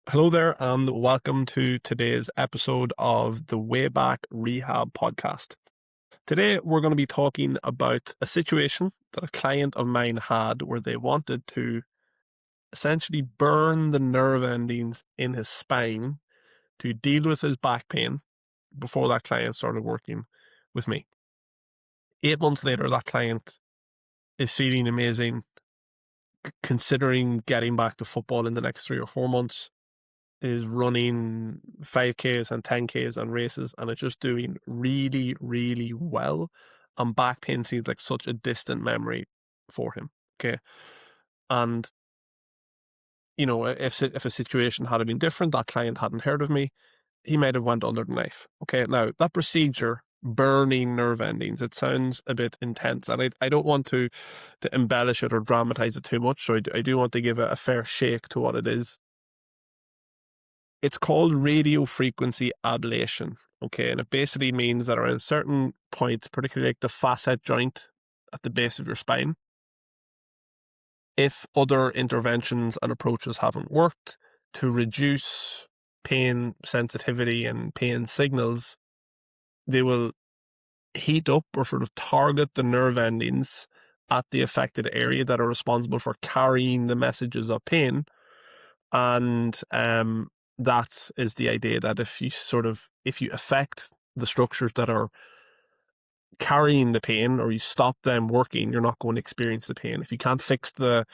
Hello there, and welcome to today's episode of the Way Back Rehab podcast. Today, we're going to be talking about a situation that a client of mine had where they wanted to essentially burn the nerve endings in his spine to deal with his back pain before that client started working with me. 8 months later, that client is feeling amazing, considering getting back to football in the next 3 or 4 months. Is running 5Ks and 10Ks and races, and it's just doing really, really well. And back pain seems like such a distant memory for him. Okay. And, if a situation had been different, that client hadn't heard of me, he might have went under the knife. Okay. Now, that procedure, burning nerve endings, it sounds a bit intense, and I don't want to embellish it or dramatize it too much. So I do want to give it a fair shake to what it is. It's called radiofrequency ablation, okay? And it basically means that around certain points, particularly like the facet joint at the base of your spine, if other interventions and approaches haven't worked to reduce pain sensitivity and pain signals, they will heat up or sort of target the nerve endings at the affected area that are responsible for carrying the messages of pain. And that is the idea that if you affect the structures that are carrying the pain, or you stop them working, you're not going to experience the pain. If you can't fix the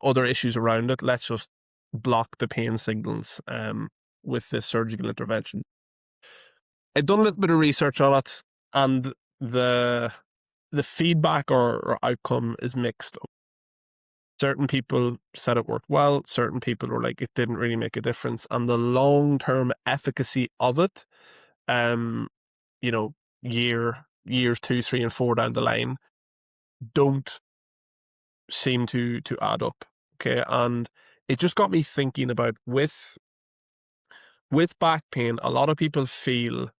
other issues around it, let's just block the pain signals with this surgical intervention. I've done a little bit of research on it, and the feedback or outcome is mixed. Certain people said it worked well. Certain people were like, it didn't really make a difference. And the long-term efficacy of it, you know, years 2, 3, and 4 down the line, don't seem to add up. Okay. And it just got me thinking about with back pain, a lot of people feel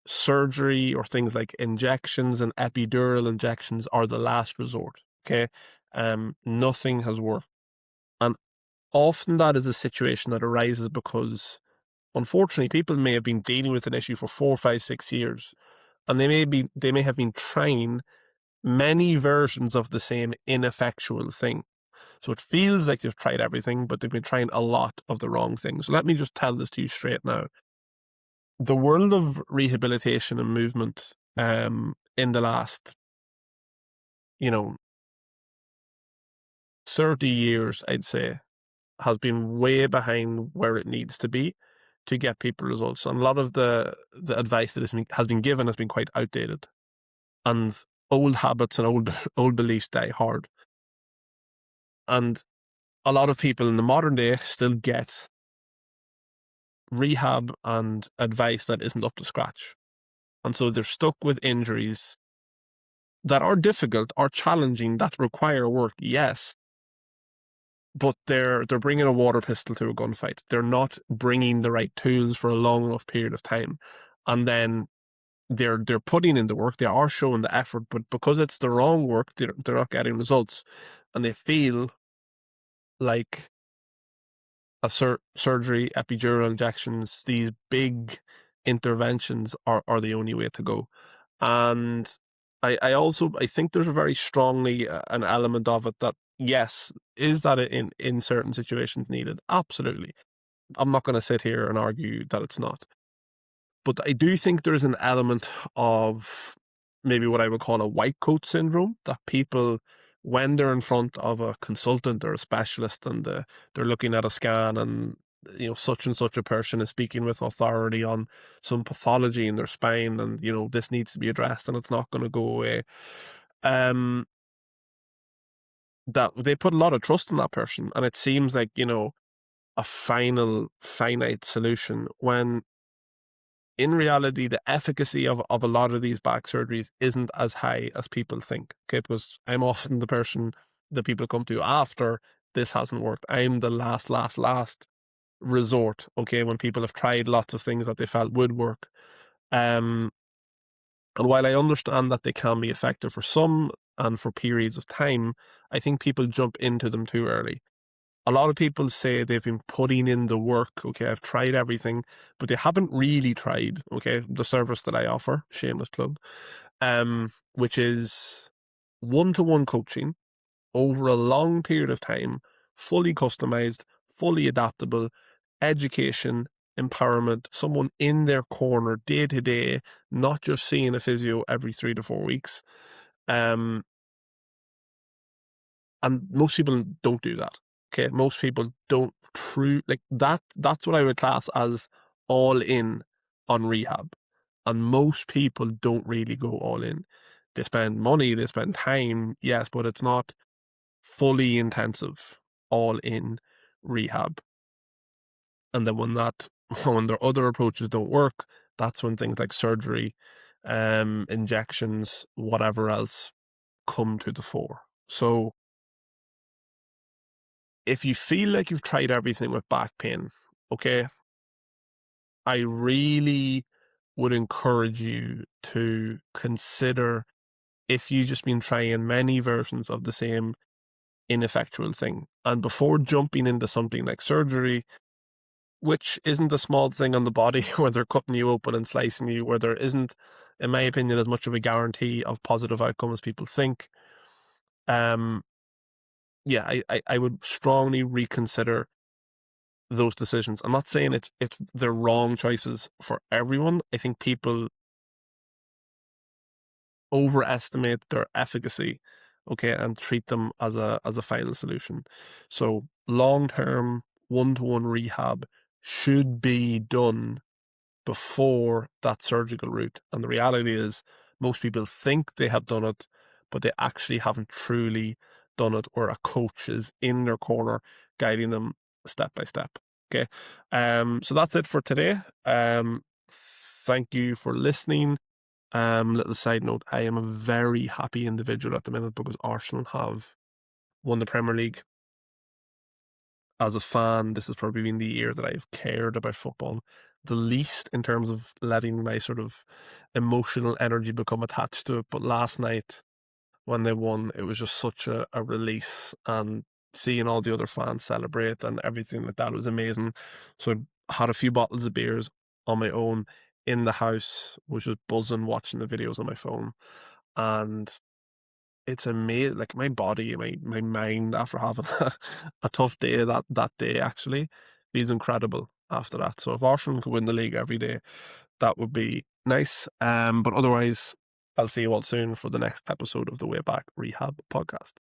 surgery or things like injections and epidural injections are the last resort. Okay. Nothing has worked. And often that is a situation that arises because, unfortunately, people may have been dealing with an issue for 4, 5, 6 years, and they may have been trying many versions of the same ineffectual thing. So it feels like they've tried everything, but they've been trying a lot of the wrong things. So let me just tell this to you straight now. The world of rehabilitation and movement, in the last, 30 years, I'd say, has been way behind where it needs to be to get people results. And a lot of the advice that has been given has been quite outdated, and old habits and old beliefs die hard. And a lot of people in the modern day still get rehab and advice that isn't up to scratch. And so they're stuck with injuries that are difficult, are challenging, that require work, yes, but they're bringing a water pistol to a gunfight. They're not bringing the right tools for a long enough period of time. And then they're putting in the work, they are showing the effort, but because it's the wrong work, they're not getting results. And they feel like a surgery, epidural injections, these big interventions are the only way to go. And I think there's a very strongly an element of it that, yes, is that in certain situations needed? Absolutely. I'm not going to sit here and argue that it's not. But I do think there's an element of maybe what I would call a white coat syndrome, that people, when they're in front of a consultant or a specialist and they're looking at a scan and, such and such a person is speaking with authority on some pathology in their spine and, this needs to be addressed and it's not going to go away. That they put a lot of trust in that person, and it seems like, a finite solution, when in reality, the efficacy of a lot of these back surgeries isn't as high as people think. Okay, because I'm often the person that people come to after this hasn't worked. I'm the last resort. Okay, when people have tried lots of things that they felt would work. And while I understand that they can be effective for some and for periods of time, I think people jump into them too early. a lot of people say they've been putting in the work. Okay, I've tried everything, but they haven't really tried. Okay, the service that I offer, shameless plug, which is one-to-one coaching over a long period of time, fully customized, fully adaptable, education, empowerment, someone in their corner day to day, not just seeing a physio every 3 to 4 weeks. Um, and most people don't do that. Okay, most people don't like that. That's what I would class as all in on rehab. And most people don't really go all in. They spend money, they spend time, yes, but it's not fully intensive, all in rehab. And then when their other approaches don't work, that's when things like surgery, injections, whatever else come to the fore. So if you feel like you've tried everything with back pain, okay, I really would encourage you to consider if you've just been trying many versions of the same ineffectual thing. And before jumping into something like surgery, which isn't a small thing on the body where they're cutting you open and slicing you, where there isn't, in my opinion, as much of a guarantee of positive outcome as people think. Yeah, I would strongly reconsider those decisions. I'm not saying it's the wrong choices for everyone. I think people overestimate their efficacy, okay, and treat them as a final solution. So long term, one-to-one rehab should be done before that surgical route. And the reality is, most people think they have done it, but they actually haven't truly done it, or a coach is in their corner guiding them step by step. Okay. So that's it for today. Thank you for listening. Little side note, I am a very happy individual at the minute because Arsenal have won the Premier League. As a fan, this has probably been the year that I've cared about football the least in terms of letting my sort of emotional energy become attached to it. But last night, when they won, it was just such a release, and seeing all the other fans celebrate and everything like that was amazing. So I had a few bottles of beers on my own in the house, was just buzzing watching the videos on my phone. And it's amazing, like my body, my mind after having a tough day that day actually feels incredible after that. So if Arsenal could win the league every day, that would be nice. But otherwise, I'll see you all soon for the next episode of the Way Back Rehab podcast.